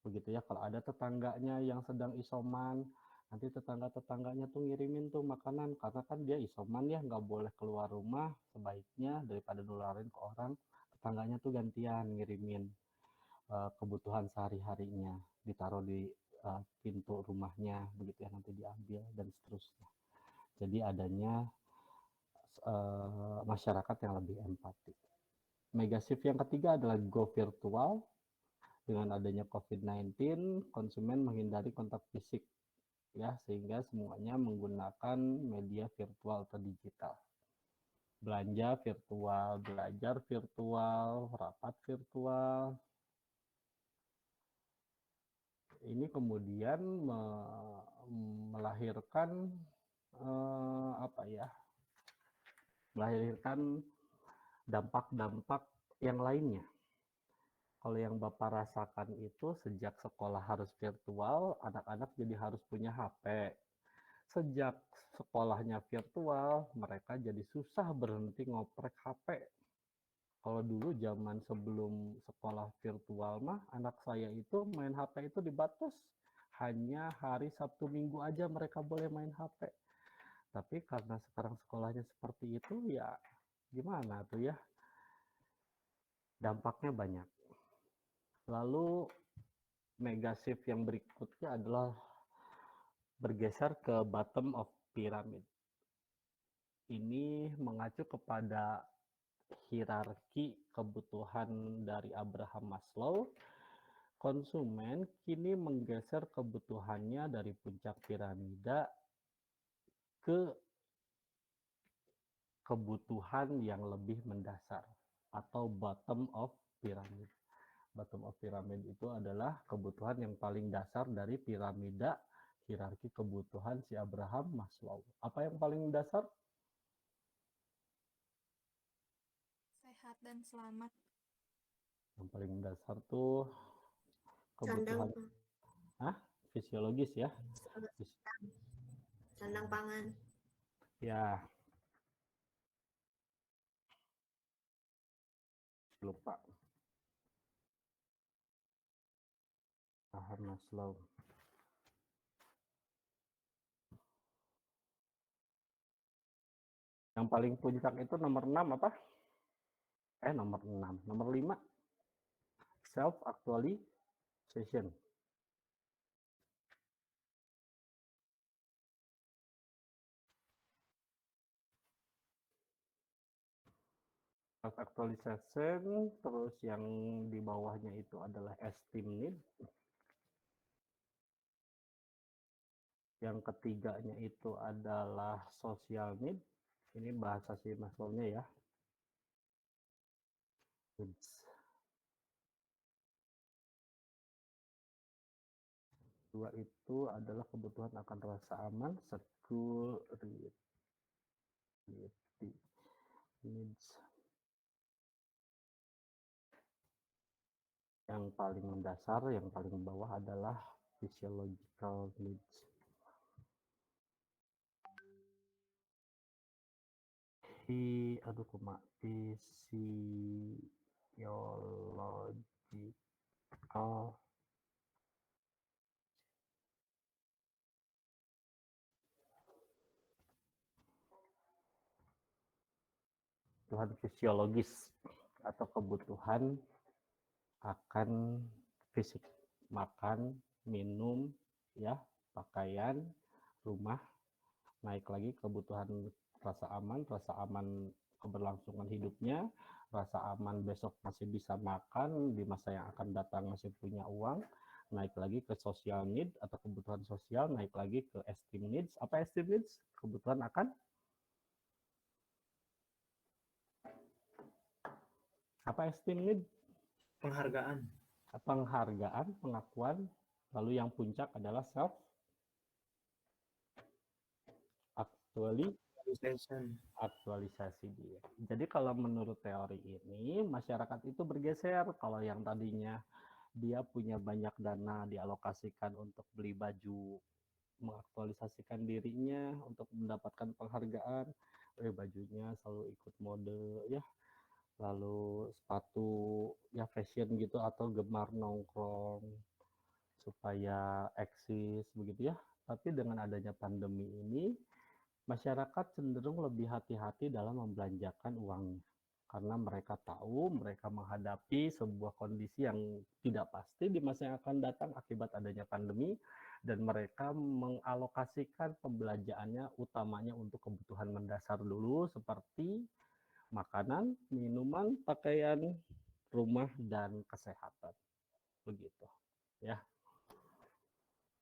begitu ya. Kalau ada tetangganya yang sedang isoman, nanti tetangga-tetangganya tuh ngirimin tuh makanan, karena kan dia isoman ya, nggak boleh keluar rumah, sebaiknya daripada nularin ke orang, tetangganya tuh gantian ngirimin kebutuhan sehari-harinya, ditaruh di pintu rumahnya begitu ya, nanti diambil dan seterusnya. Jadi adanya masyarakat yang lebih empati. Megashift yang ketiga adalah go virtual. Dengan adanya COVID-19, konsumen menghindari kontak fisik ya, sehingga semuanya menggunakan media virtual atau digital. belanja virtual, belajar virtual, rapat virtual. Ini kemudian melahirkan melahirkan dampak-dampak yang lainnya. Kalau yang Bapak rasakan itu sejak sekolah harus virtual, anak-anak jadi harus punya HP. Sejak sekolahnya virtual, mereka jadi susah berhenti ngoprek HP. Kalau dulu zaman sebelum sekolah virtual mah, anak saya itu main HP itu dibatas. Hanya hari Sabtu Minggu aja mereka boleh main HP. Tapi karena sekarang sekolahnya seperti itu, ya gimana tuh ya? Dampaknya banyak. Lalu mega shift yang berikutnya adalah bergeser ke bottom of pyramid. Ini mengacu kepada hierarki kebutuhan dari Abraham Maslow. Konsumen kini menggeser kebutuhannya dari puncak piramida ke kebutuhan yang lebih mendasar atau bottom of pyramid. Bottom of pyramid itu adalah kebutuhan yang paling dasar dari piramida hierarki kebutuhan si Abraham Maslow. Apa yang paling dasar? Sehat dan selamat. Yang paling dasar tuh Sandang, kebutuhan fisiologis ya. sandang pangan. Ya. Lupa. Abraham Maslow. Yang paling puncak itu nomor 6 apa? Nomor 6. Nomor 5. Self-actualization. Self-actualization, terus yang di bawahnya itu adalah esteem need. Yang ketiganya itu adalah social need. Ini bahasa si Maslow-nya ya. Dua itu adalah kebutuhan akan rasa aman, security needs. Yang paling mendasar, yang paling bawah adalah physiological needs. Physiological kebutuhan fisiologis atau kebutuhan akan fisik, makan, minum, ya, pakaian, rumah. Naik lagi kebutuhan rasa aman keberlangsungan hidupnya, rasa aman besok masih bisa makan, di masa yang akan datang masih punya uang. Naik lagi ke social need atau kebutuhan sosial, naik lagi ke esteem needs. Apa esteem needs? Kebutuhan akan apa esteem need? Penghargaan. Penghargaan, pengakuan. Lalu yang puncak adalah self aktualisasi dia. Jadi kalau menurut teori ini, masyarakat itu bergeser. Kalau yang tadinya dia punya banyak dana dialokasikan untuk beli baju, mengaktualisasikan dirinya untuk mendapatkan penghargaan, bajunya selalu ikut mode ya, lalu sepatu ya fashion gitu, atau gemar nongkrong supaya eksis begitu ya. Tapi dengan adanya pandemi ini, masyarakat cenderung lebih hati-hati dalam membelanjakan uangnya. Karena mereka tahu mereka menghadapi sebuah kondisi yang tidak pasti di masa yang akan datang akibat adanya pandemi, dan mereka mengalokasikan pembelanjaannya utamanya untuk kebutuhan mendasar dulu seperti makanan, minuman, pakaian, rumah, dan kesehatan. Begitu. Ya.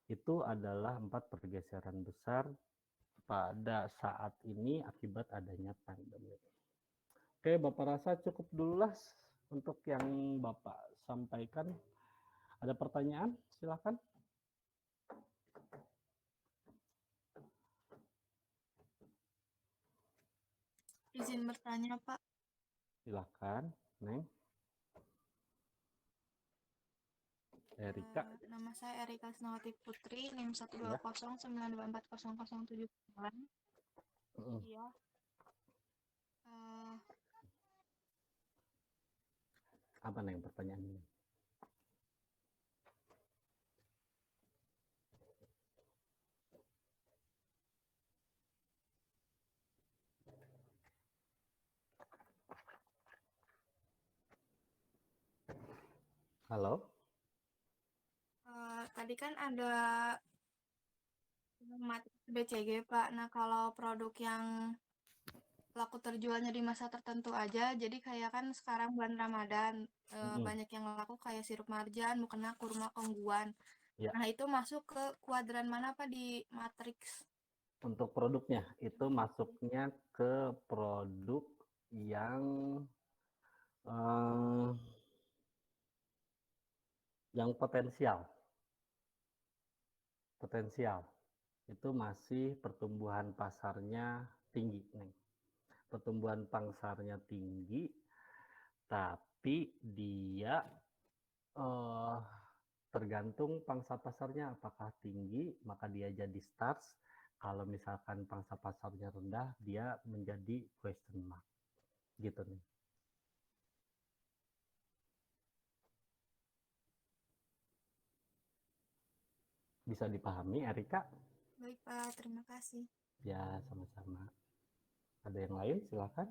Itu adalah 4 pergeseran besar pada saat ini akibat adanya pandemi. Oke, Bapak rasa cukup dululah untuk yang Bapak sampaikan. Ada pertanyaan? Silakan. Izin bertanya, Pak. Silakan, Neng. Erika. Nama saya Erika Snawati Putri, NIM Ya. 120924009. Mm. Iya. Apa Neng pertanyaannya? Halo? Tadi kan ada matriks BCG, Pak. Nah, kalau produk yang laku terjualnya di masa tertentu aja, jadi kayak kan sekarang bulan Ramadan, banyak yang laku kayak sirup marjan, mukena, kurma, kongguan. Ya. Nah, itu masuk ke kuadran mana, Pak, di matriks? Untuk produknya, itu masuknya ke produk yang potensial. Potensial. Itu masih pertumbuhan pasarnya tinggi, Neng. Pertumbuhan pasarnya tinggi, tapi dia tergantung pangsa pasarnya apakah tinggi, maka dia jadi stars. Kalau misalkan pangsa pasarnya rendah, dia menjadi question mark. Gitu nih. Bisa dipahami, Erika? Baik, Pak. Terima kasih. Ya, sama-sama. Ada yang lain? Silakan.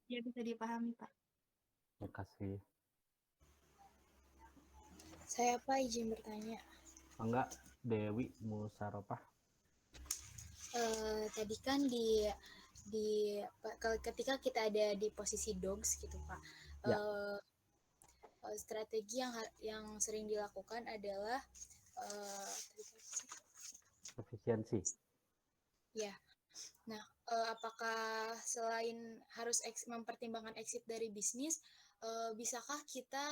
Ya, bisa dipahami, Pak. Terima kasih. Saya Pak izin bertanya. Enggak, Dewi Musarofah. Tadi kan ketika kita ada di posisi dogs gitu Pak, Ya. Strategi yang sering dilakukan adalah Efisiensi. ya. Nah, apakah selain harus mempertimbangkan exit dari bisnis, bisakah kita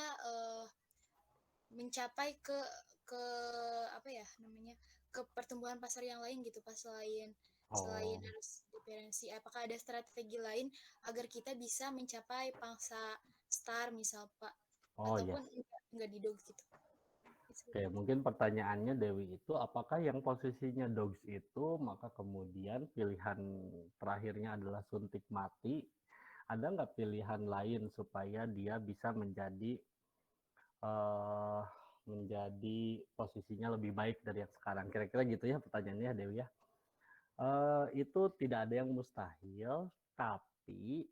mencapai ke apa ya namanya, ke pertumbuhan pasar yang lain gitu Pak, selain harus diferensi, apakah ada strategi lain agar kita bisa mencapai pangsa star misal Pak, ataupun enggak di dogs gitu. Oke, mungkin pertanyaannya Dewi itu apakah yang posisinya dogs itu maka kemudian pilihan terakhirnya adalah suntik mati, ada nggak pilihan lain supaya dia bisa menjadi posisinya lebih baik dari yang sekarang? Kira-kira gitu ya pertanyaannya Dewi ya. Itu tidak ada yang mustahil, tapi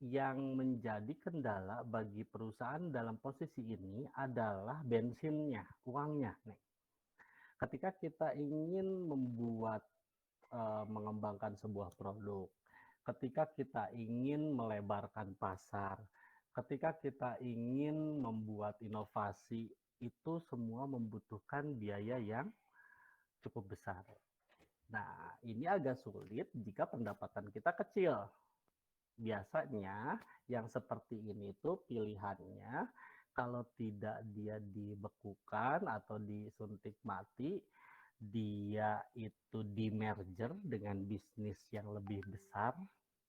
yang menjadi kendala bagi perusahaan dalam posisi ini adalah bensinnya, uangnya. Nih. Ketika kita ingin mengembangkan sebuah produk, ketika kita ingin melebarkan pasar, ketika kita ingin membuat inovasi, itu semua membutuhkan biaya yang cukup besar. Nah, ini agak sulit jika pendapatan kita kecil. Biasanya yang seperti ini tuh pilihannya kalau tidak dia dibekukan atau disuntik mati, dia itu di merger dengan bisnis yang lebih besar,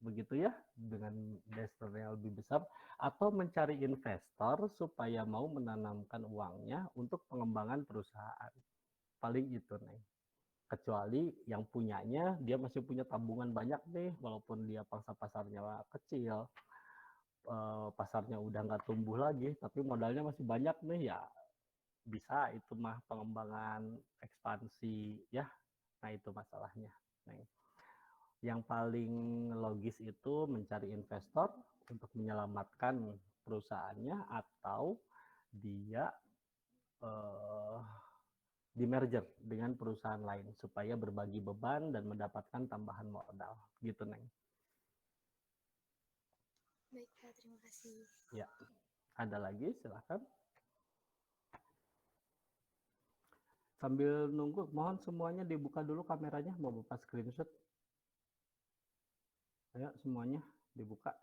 begitu ya, dengan investor yang lebih besar, atau mencari investor supaya mau menanamkan uangnya untuk pengembangan perusahaan. Paling itu nih. Kecuali yang punyanya dia masih punya tabungan banyak nih, walaupun dia pangsa pasarnya kecil, pasarnya udah nggak tumbuh lagi, tapi modalnya masih banyak nih, ya bisa itu mah pengembangan ekspansi ya. Nah itu masalahnya. Nah, yang paling logis itu mencari investor untuk menyelamatkan perusahaannya, atau dia di merger dengan perusahaan lain supaya berbagi beban dan mendapatkan tambahan modal gitu Neng. Baik Pak, terima kasih. Ya, ada lagi silahkan. Sambil nunggu, mohon semuanya dibuka dulu kameranya, mau Bapak screenshot. Ayo semuanya dibuka.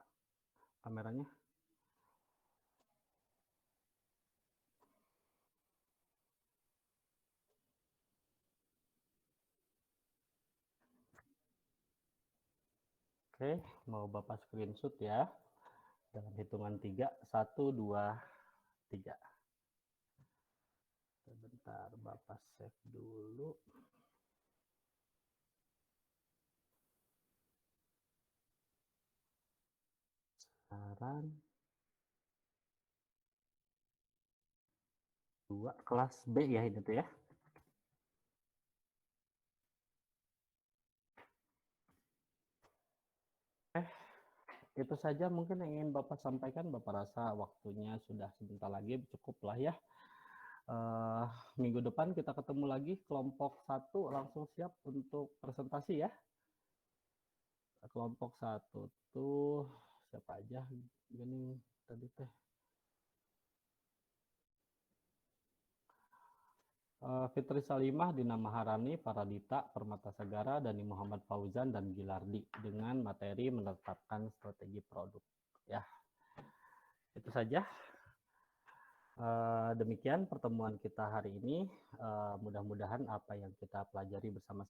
kameranya. Oke, mau Bapak screenshot ya. Dalam hitungan 3, 1, 2, 3. Sebentar, Bapak save dulu. Saran 2 kelas B ya ini tuh ya. Itu saja mungkin yang ingin Bapak sampaikan. Bapak rasa waktunya sudah sebentar lagi, cukup lah ya. Minggu depan kita ketemu lagi, kelompok 1 langsung siap untuk presentasi ya. Kelompok 1 tuh siapa aja gini tadi teh. Fitri Salimah, Dina Maharani, Paradita, Permata Sagara, Dani Muhammad Fauzan, dan Gilardi dengan materi menetapkan strategi produk. Ya, itu saja. Demikian pertemuan kita hari ini. Mudah-mudahan apa yang kita pelajari bersama